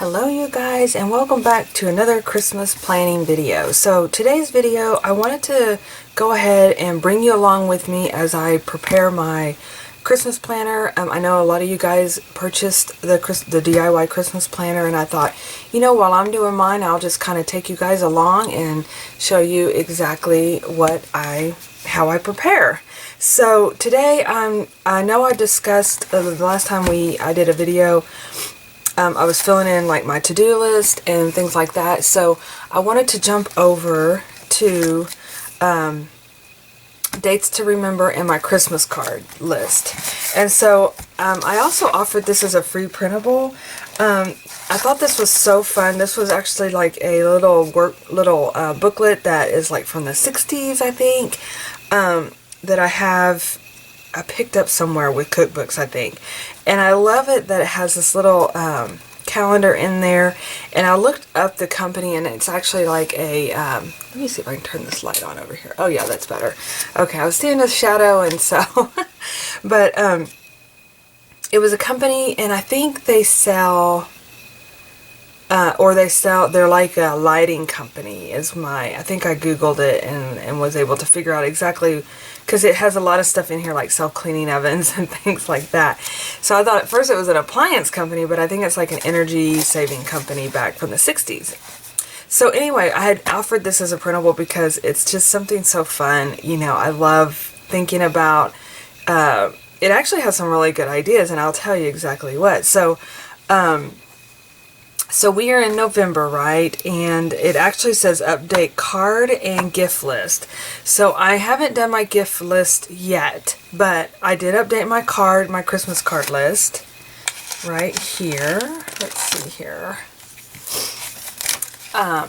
Hello you guys, and welcome back to another Christmas planning video. So today's video, I wanted to go ahead and bring you along with me as I prepare my Christmas planner. I know a lot of you guys purchased the DIY Christmas planner, and I thought, you know, while I'm doing mine, I'll just kind of take you guys along and show you exactly how I prepare. So today, I know I discussed the last time I did a video. I was filling in like my to-do list and things like that, so I wanted to jump over to dates to remember and my Christmas card list. And so I also offered this as a free printable. I thought this was so fun. This was actually like a little booklet that is like from the 60s, I think, that I picked up somewhere with cookbooks, I think. And I love it that it has this little calendar in there. And I looked up the company, and it's actually like a, let me see if I can turn this light on over here. Oh yeah, that's better. Okay, I was seeing a shadow, and so, but it was a company, and I think they sell, they're like a lighting company I think I Googled it and was able to figure out exactly, because it has a lot of stuff in here like self-cleaning ovens and things like that. So I thought at first it was an appliance company, but I think it's like an energy saving company back from the 60s. So anyway, I had offered this as a printable because it's just something so fun. You know, I love thinking about, it actually has some really good ideas, and I'll tell you exactly what. So, so we are in November, right? And it actually says update card and gift list. So I haven't done my gift list yet, but I did update my Christmas card list right here. Let's see here.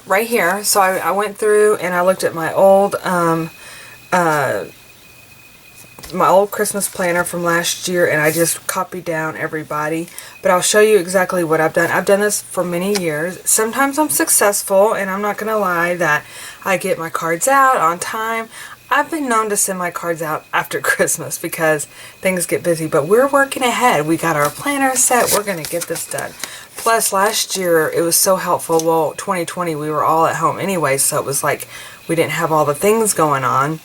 Right here. So I went through and I looked at my old Christmas planner from last year, and I just copied down everybody. But I'll show you exactly what I've done. I've done this for many years. Sometimes I'm successful, and I'm not going to lie that I get my cards out on time. I've been known to send my cards out after Christmas because things get busy, but we're working ahead. We got our planner set. We're going to get this done. Plus, last year, it was so helpful. Well, 2020, we were all at home anyway, so it was like we didn't have all the things going on.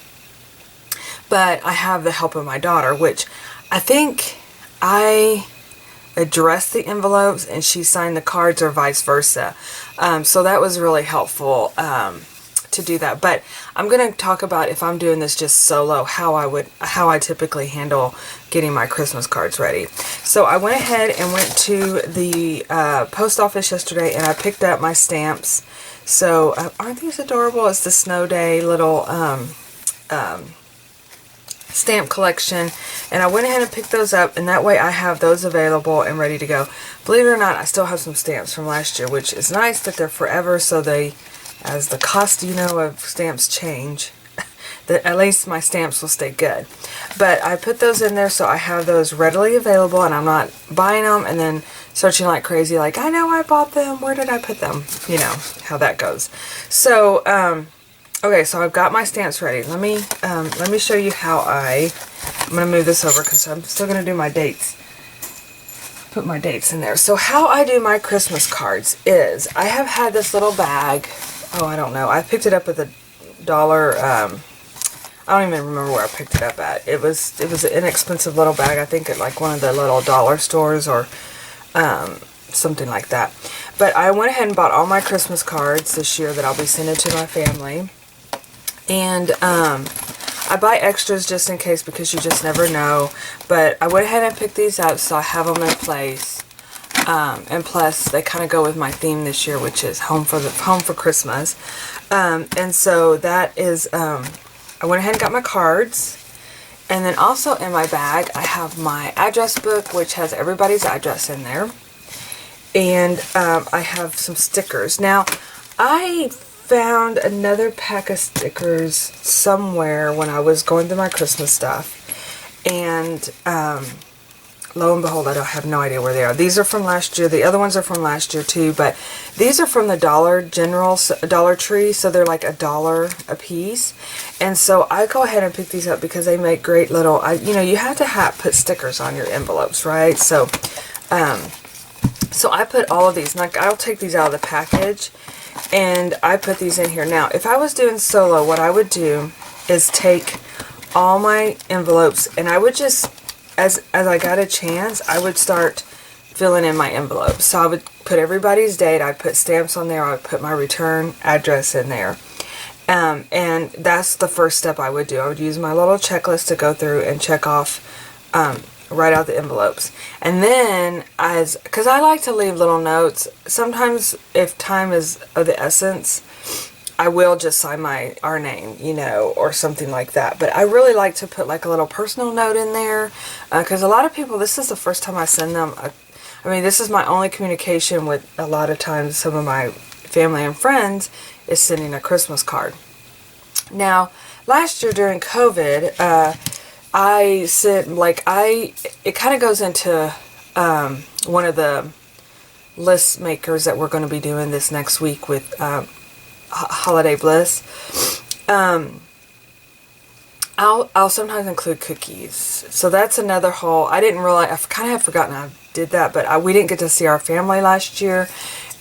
But I have the help of my daughter, which I think I addressed the envelopes and she signed the cards, or vice versa. So that was really helpful to do that. But I'm going to talk about, if I'm doing this just solo, how I typically handle getting my Christmas cards ready. So I went ahead and went to the post office yesterday, and I picked up my stamps. So aren't these adorable? It's the Snow Day little stamp collection, and I went ahead and picked those up, and that way I have those available and ready to go. Believe it or not, I still have some stamps from last year, which is nice that they're forever, so as the cost, you know, of stamps change, that at least my stamps will stay good. But I put those in there so I have those readily available, and I'm not buying them and then searching like crazy, like, I know I bought them, where did I put them? You know how that goes. So okay, so I've got my stamps ready. Let me show you how I'm going to move this over because I'm still going to do my dates. Put my dates in there. So how I do my Christmas cards is, I have had this little bag. Oh, I don't know. I picked it up at the dollar, I don't even remember where I picked it up at. It was an inexpensive little bag. I think at like one of the little dollar stores or something like that. But I went ahead and bought all my Christmas cards this year that I'll be sending to my family. And I buy extras just in case, because you just never know. But I went ahead and picked these up so I have them in place. And plus, they kind of go with my theme this year, which is home for Christmas. And so that is, I went ahead and got my cards. And then also in my bag, I have my address book, which has everybody's address in there. And I have some stickers. Now, I found another pack of stickers somewhere when I was going through my Christmas stuff, and lo and behold, I have no idea where they are. These are from last year. The other ones are from last year too, but these are from the Dollar Tree, so they're like $1 a piece. And so I go ahead and pick these up because they make great little, you know, you have to put stickers on your envelopes, right? So So I put all of these, like I'll take these out of the package and I put these in here. Now, if I was doing solo, what I would do is take all my envelopes and I would just, as I got a chance, I would start filling in my envelopes. So I would put everybody's date, I'd put stamps on there, I would put my return address in there. And that's the first step I would do. I would use my little checklist to go through and check off, write out the envelopes. And then, because I like to leave little notes, sometimes if time is of the essence, I will just sign our name, you know, or something like that. But I really like to put like a little personal note in there, because a lot of people, this is the first time I send them I mean, this is my only communication with a lot of times some of my family and friends is sending a Christmas card. Now, last year during COVID, I sent, it kind of goes into one of the list makers that we're going to be doing this next week with Holiday Bliss. I'll sometimes include cookies. So that's another whole, I didn't realize, I kind of had forgotten I did that, but we didn't get to see our family last year.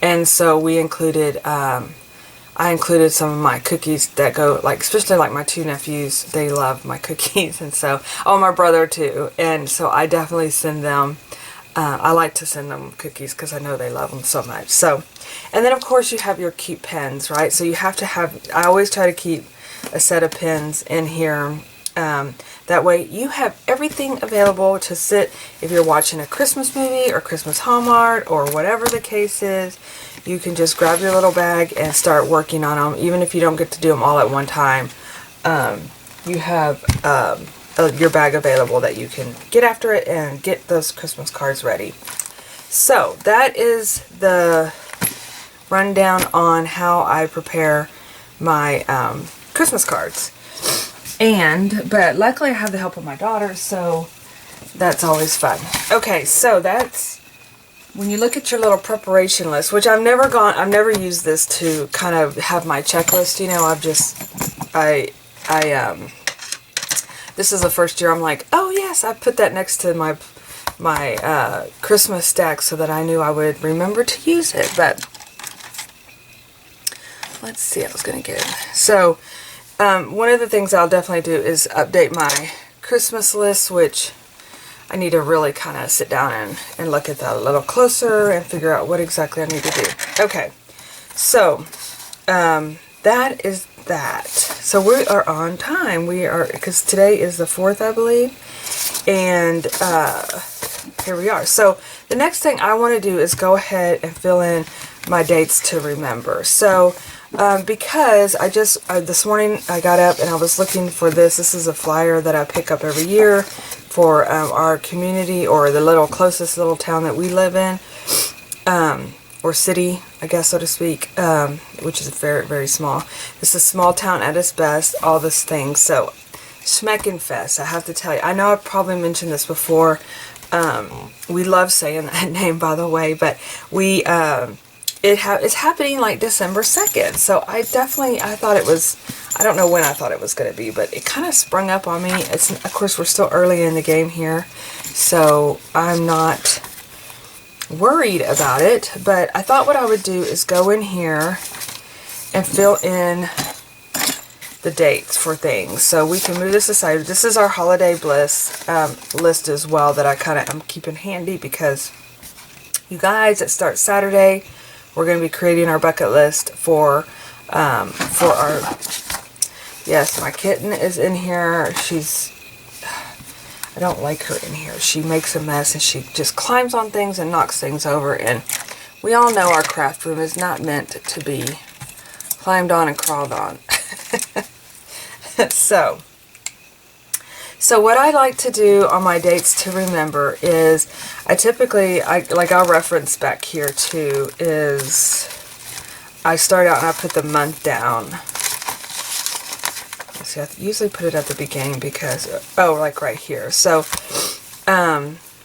And so we included, I included some of my cookies that go, like, especially like my two nephews, they love my cookies. And so, my brother too. And so I definitely send them, I like to send them cookies because I know they love them so much. So, and then of course you have your cute pens, right? So you have to have, I always try to keep a set of pens in here. That way you have everything available to sit if you're watching a Christmas movie or Christmas Hallmark or whatever the case is. You can just grab your little bag and start working on them. Even if you don't get to do them all at one time, you have your bag available that you can get after it and get those Christmas cards ready. So that is the rundown on how I prepare my Christmas cards. But luckily I have the help of my daughter, so that's always fun. Okay, so that's, when you look at your little preparation list, which I've never used this to kind of have my checklist, you know, this is the first year I'm like, oh yes, I put that next to my Christmas stack so that I knew I would remember to use it. But let's see, I was going to get it. So, one of the things I'll definitely do is update my Christmas list, which I need to really kind of sit down and look at that a little closer and figure out what exactly I need to do. Okay, so that is that. So we are on time. We are, because today is the 4th, I believe, and here we are. So the next thing I want to do is go ahead and fill in my dates to remember. So because this morning I got up and I was looking for this. This is a flyer that I pick up every year for our community, or the closest little town that we live in, or city, I guess, so to speak, which is very, very small. This is a small town at its best, all this things. So Schmeckenfest, I have to tell you, I know I've probably mentioned this before. We love saying that name, by the way, but it's happening like December 2nd. So I thought it was, I don't know when I thought it was going to be, but it kind of sprung up on me. Of course, we're still early in the game here, so I'm not worried about it. But I thought what I would do is go in here and fill in the dates for things. So we can move this aside. This is our Holiday Bliss list as well that I'm keeping handy, because you guys, it starts Saturday. We're going to be creating our bucket list for our, yes, my kitten is in here. I don't like her in here. She makes a mess and she just climbs on things and knocks things over. And we all know our craft room is not meant to be climbed on and crawled on. So what I like to do on my dates to remember is, I'll reference back here too, is I start out and I put the month down. Let's see, I usually put it at the beginning because, like right here. So,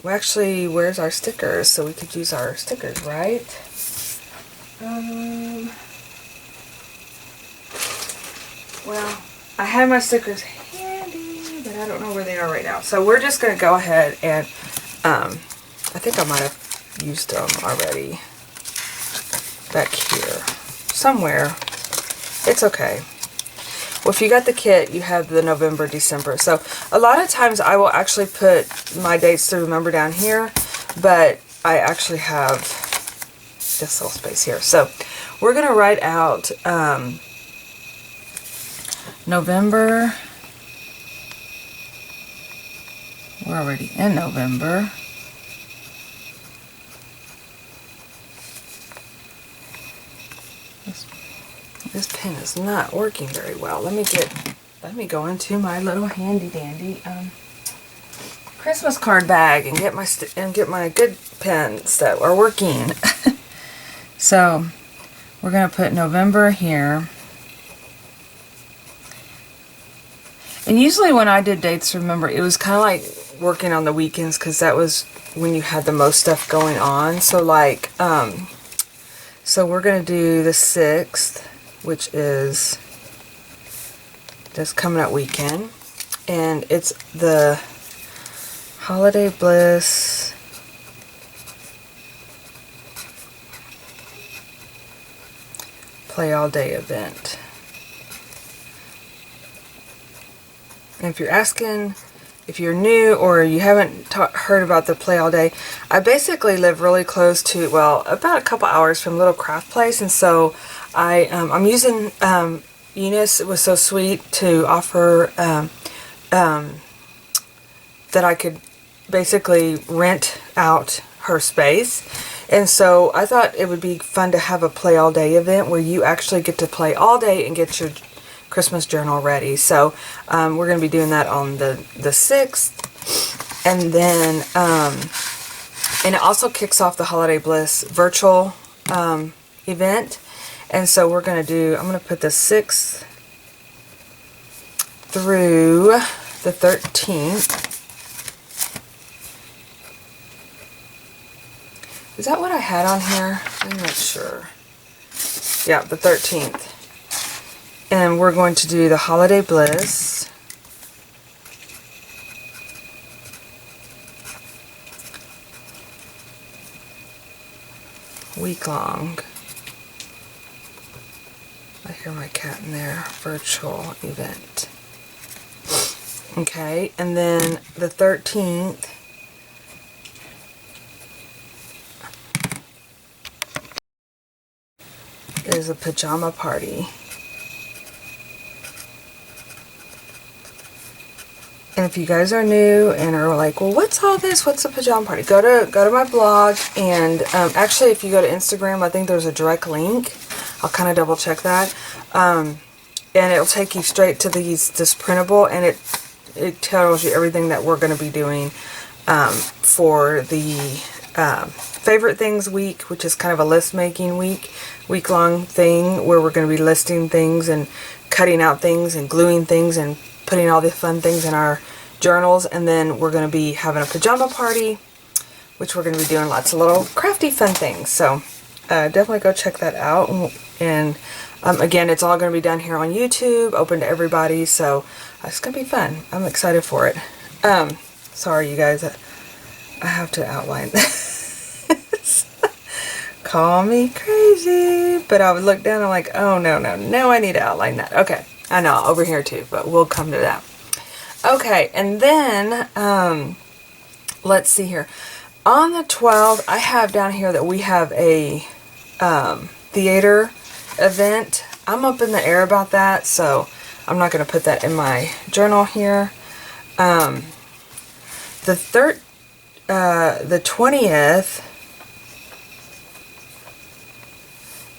where's our stickers? So we could use our stickers, right? Well, I have my stickers handy, but I don't know where they are right now. So we're just going to go ahead and, I think I might have used them already back here somewhere. It's okay. Well, if you got the kit, you have the November, December. So a lot of times I will actually put my dates to remember down here, but I actually have this little space here. So we're going to write out November. We're already in November. This pen is not working very well. Let me go into my little handy dandy Christmas card bag and get my good pens that are working. So we're gonna put November here. And usually when I did dates, remember, it was kind of like working on the weekends because that was when you had the most stuff going on. So like, so we're gonna do the 6th. Which is this coming up weekend, and it's the Holiday Bliss Play All Day event. And if you're asking, if you're new or you haven't heard about the Play All Day, I basically live really close to, well, about a couple hours from Little Craft Place, and so I'm using Eunice. It was so sweet to offer that I could basically rent out her space, and so I thought it would be fun to have a Play All Day event where you actually get to play all day and get your Christmas journal ready. So we're going to be doing that on the 6th, and then and it also kicks off the Holiday Bliss virtual event. And so we're going to do, I'm going to put the 6th through the 13th. Is that what I had on here? I'm not sure. Yeah, the 13th. And we're going to do the Holiday Bliss. Week long. I hear my cat in there. Virtual event. Okay, and then the 13th is a pajama party. And if you guys are new and are like, well, what's all this? What's a pajama party? Go to my blog, and actually, if you go to Instagram, I think there's a direct link. I'll kind of double check that, and it'll take you straight to this printable, and it tells you everything that we're going to be doing for the favorite things week, which is kind of a list making week long thing where we're going to be listing things and cutting out things and gluing things and putting all the fun things in our journals. And then we're going to be having a pajama party, which we're going to be doing lots of little crafty fun things. So definitely go check that out. And again, it's all going to be done here on YouTube, open to everybody. So it's going to be fun. I'm excited for it. Sorry, you guys. I have to outline this. Call me crazy. But I would look down and I'm like, oh, no, I need to outline that. Okay. I know, over here too, but we'll come to that. Okay, and then, let's see here. On the 12th, I have down here that we have a theater event. I'm up in the air about that, so I'm not going to put that in my journal here. The 20th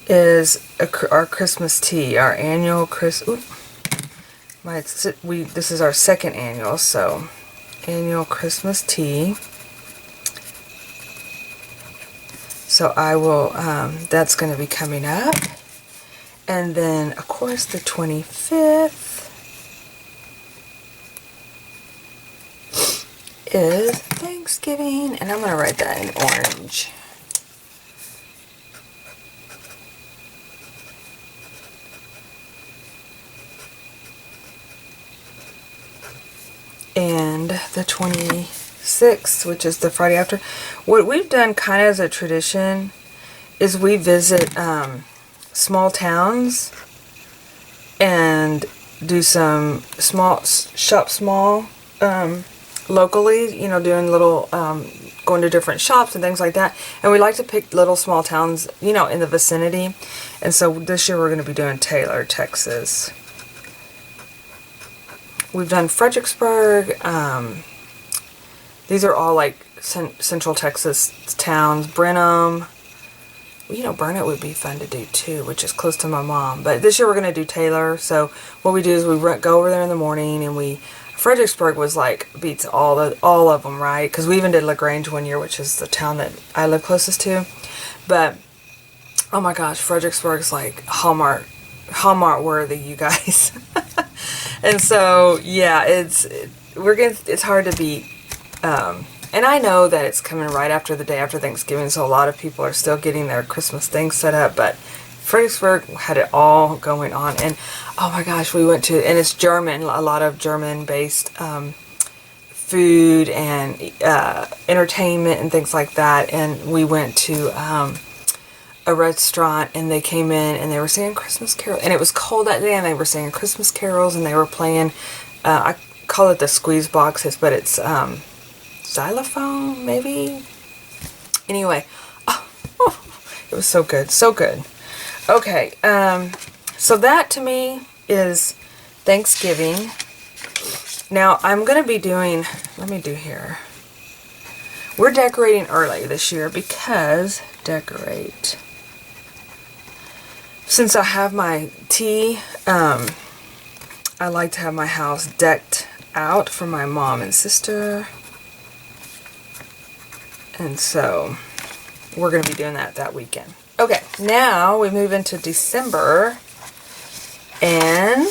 is our Christmas tea, our annual this is our second annual, so annual Christmas tea. So I will, that's going to be coming up. And then, of course, the 25th is Thanksgiving, and I'm going to write that in orange. And the 26th 6th, which is the Friday after. What we've done kind of as a tradition is we visit small towns and do some shop small locally, you know, doing little going to different shops and things like that. And we like to pick little small towns, you know, in the vicinity. And so this year we're going to be doing Taylor, Texas. We've done Fredericksburg. These are all like central Texas towns. Brenham. Well, you know, Burnett would be fun to do too, which is close to my mom. But this year we're going to do Taylor. So what we do is we go over there in the morning, and Fredericksburg was like, beats all of them, right? Because we even did LaGrange one year, which is the town that I live closest to. But, oh my gosh, Fredericksburg's like Hallmark worthy, you guys. And so, yeah, it's hard to beat. And I know that it's coming right after the day after Thanksgiving, so a lot of people are still getting their Christmas things set up, but Fredericksburg had it all going on. And oh my gosh, we went to, and it's German, a lot of German-based food and entertainment and things like that. And we went to a restaurant, and they came in and they were singing Christmas carols, and it was cold that day, and they were singing Christmas carols, and they were playing, I call it the squeeze boxes, but it's xylophone, maybe? Anyway, it was so good, so good. Okay, so that to me is Thanksgiving. Now, I'm going to be doing, let me do here. We're decorating early this year because, since I have my tea, I like to have my house decked out for my mom and sister. And so, we're going to be doing that weekend. Okay, now we move into December, and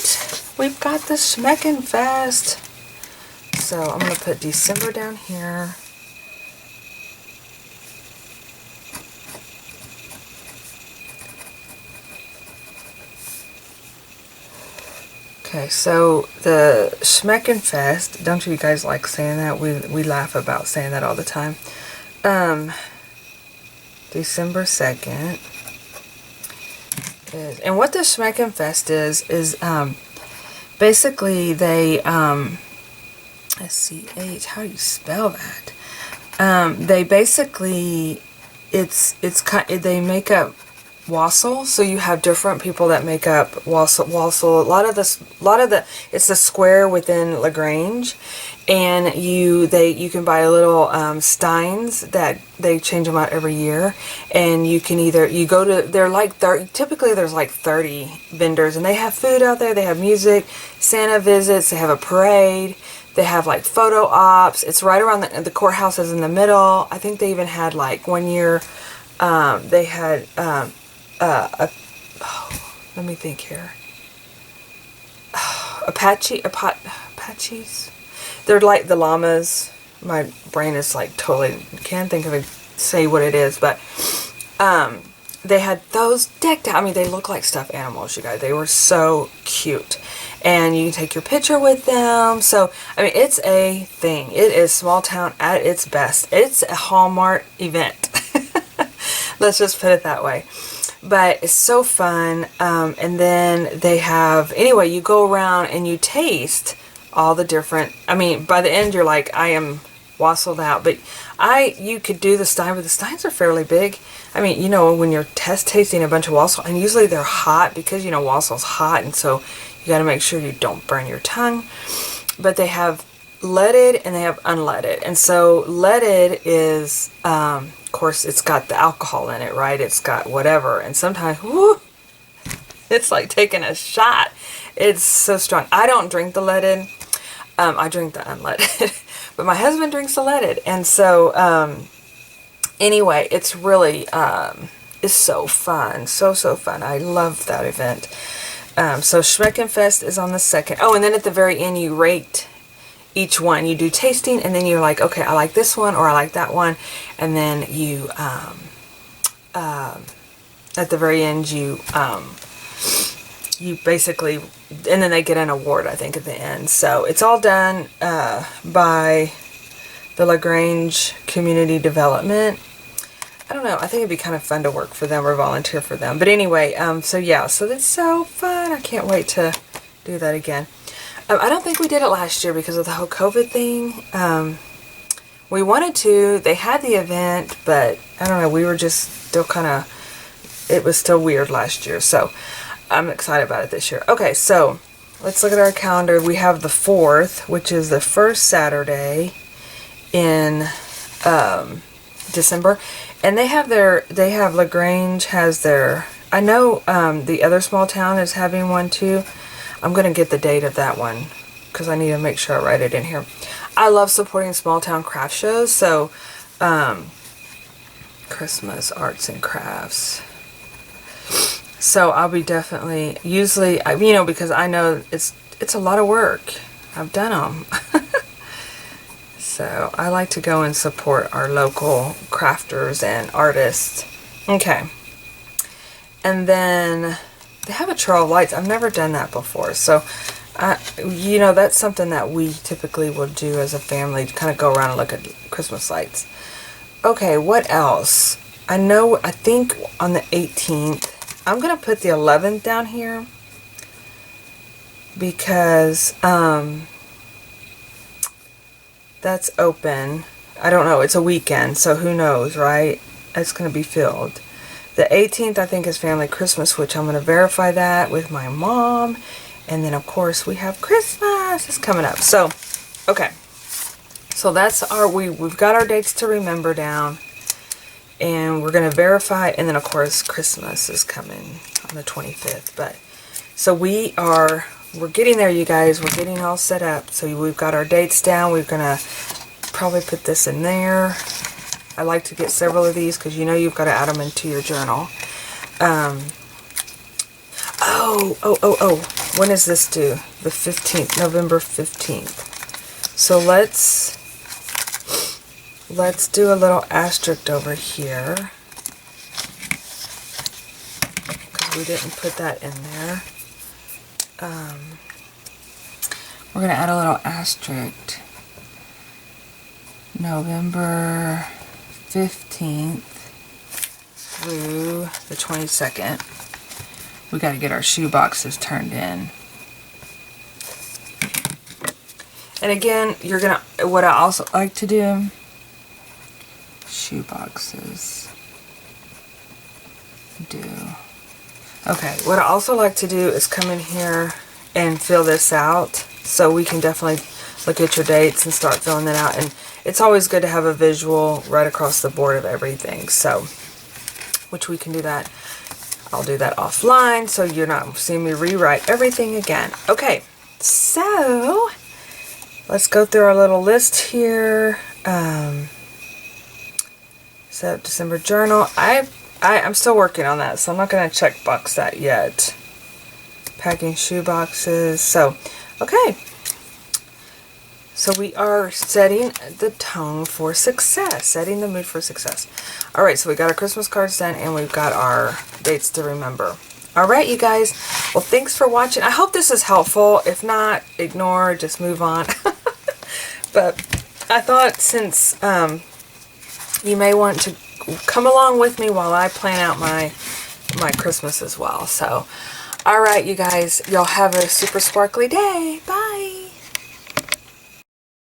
we've got the Schmecken Fest. So I'm going to put December down here. Okay, so the Schmecken Fest, don't you guys like saying that? We laugh about saying that all the time. December 2nd is, and what the Schmecken Fest is basically they, SCH, how do you spell that? They basically, they make up wassail, so you have different people that make up wassail. A lot of the, it's the square within LaGrange, and you can buy little steins that they change them out every year, and you can they're like 30, typically there's like 30 vendors, and they have food out there, they have music, Santa visits, they have a parade, they have like photo ops. It's right around the courthouse is in the middle. I think they even had like one year, they had let me think here. Apaches. They're like the llamas. My brain is like totally, can't think of say what it is, but they had those decked out. I mean, they look like stuffed animals, you guys. They were so cute. And you can take your picture with them. So, I mean, it's a thing. It is small town at its best. It's a Hallmark event. Let's just put it that way. But it's so fun. And then they have, anyway, you go around and you taste all the different, I mean, by the end you're like, I am wassailed out. But you could do the stein, but the steins are fairly big. I mean, you know, when you're tasting a bunch of wassail, and usually they're hot because, you know, wassail's hot, and so you got to make sure you don't burn your tongue. But they have leaded and they have unleaded. And so leaded is, of course, it's got the alcohol in it, right? It's got whatever. And sometimes, whoo, it's like taking a shot. It's so strong. I don't drink the leaded. I drink the unleaded. But my husband drinks the leaded. And so, anyway, it's really, it's so fun. So fun. I love that event. So Schmecken Fest is on the 2nd. Oh, and then at the very end, you rate each one. You do tasting, and then you're like, okay, I like this one, or I like that one. And then you, at the very end, you basically, and then they get an award, I think, at the end. So it's all done by the LaGrange Community Development. I don't know. I think it'd be kind of fun to work for them or volunteer for them. But anyway, so yeah, so that's so fun. I can't wait to do that again. I don't think we did it last year because of the whole COVID thing. We wanted to. They had the event, but I don't know. We were just still kind of, it was still weird last year. So I'm excited about it this year. Okay, so let's look at our calendar. We have the 4th, which is the first Saturday in December. And they have LaGrange has their, I know the other small town is having one too. I'm going to get the date of that one because I need to make sure I write it in here. I love supporting small town craft shows. So, Christmas arts and crafts. So I'll be definitely, usually, you know, because I know it's a lot of work. I've done them. So I like to go and support our local crafters and artists. Okay. And then they have a trail of lights. I've never done that before. So, you know, that's something that we typically will do as a family, to kind of go around and look at Christmas lights. Okay, what else? I think on the 18th, I'm going to put the 11th down here because that's open. I don't know. It's a weekend, so who knows, right? It's going to be filled. The 18th, I think, is Family Christmas, which I'm going to verify that with my mom. And then, of course, we have Christmas is coming up. So, okay. So that's we've got our dates to remember down. And we're going to verify. And then, of course, Christmas is coming on the 25th. But, so we're getting there, you guys. We're getting all set up. So we've got our dates down. We're going to probably put this in there. I like to get several of these because you know you've got to add them into your journal. When is this due? The 15th, November 15th. So let's do a little asterisk over here because we didn't put that in there. We're going to add a little asterisk. November 15th through the 22nd. We got to get our shoe boxes turned in. And again, what I also like to do, shoe boxes, okay, what I also like to do is come in here and fill this out so we can definitely look at your dates and start filling it out. And it's always good to have a visual right across the board of everything. So, which we can do that. I'll do that offline so you're not seeing me rewrite everything again. Okay, so let's go through our little list here. So December journal. I'm still working on that, so I'm not going to check box that yet. Packing shoe boxes. So, okay. So we are setting the tone for success, setting the mood for success. All right, so we got our Christmas cards done and we've got our dates to remember. All right, you guys. Well, thanks for watching. I hope this is helpful. If not, ignore, just move on. But I thought since you may want to come along with me while I plan out my Christmas as well. So, all right, you guys. Y'all have a super sparkly day. Bye.